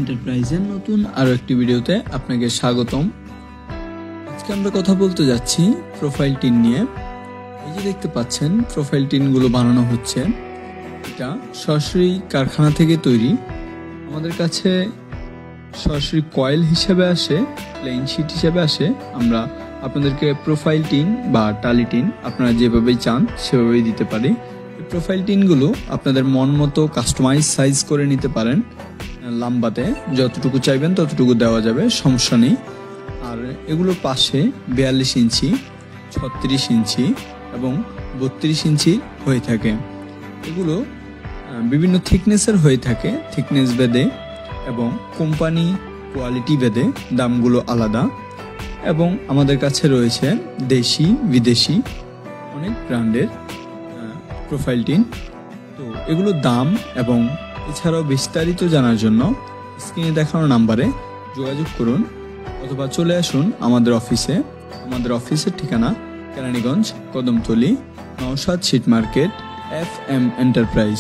এন্টারপ্রাইজের নতুন আরো একটি ভিডিওতে আপনাকে স্বাগতম। আজকে আমরা কথা বলতে যাচ্ছি প্রোফাইল টিন নিয়ে। এই যে দেখতে পাচ্ছেন প্রোফাইল টিনগুলো বানানো হচ্ছে, এটা সরাসরি কারখানা থেকে তৈরি। আমাদের কাছে সরাসরি কয়েল হিসেবে আসে, প্লেন শিট হিসেবে আসে। আমরা আপনাদেরকে প্রোফাইল টিন বা টালি টিন আপনারা যেভাবেই চান সেভাবেই দিতে পারি। প্রোফাইল টিনগুলো আপনাদের মন মতো কাস্টমাইজ সাইজ করে নিতে পারেন। লম্বাতে যতটুকু চাইবেন ততটুকু দেওয়া যাবে, সমস্যা নেই। আর এগুলোর পাশে 42 ইঞ্চি, 36 ইঞ্চি এবং 32 ইঞ্চি হয়ে থাকে। এগুলো বিভিন্ন থিকনেসের হয়ে থাকে, থিকনেস ভেদে এবং কোম্পানি কোয়ালিটি ভেদে দামগুলো আলাদা। এবং আমাদের কাছে রয়েছে দেশি বিদেশি অনেক ব্র্যান্ডের প্রোফাইল টিন। তো এগুলোর দাম এবং এছাড়াও বিস্তারিত জানার জন্য স্ক্রিনে দেখানো নাম্বারে যোগাযোগ করুন অথবা চলে আসুন আমাদের অফিসে। আমাদের অফিসের ঠিকানা Keraniganj, Kadamtali, Naushad sheet market, FM enterprise.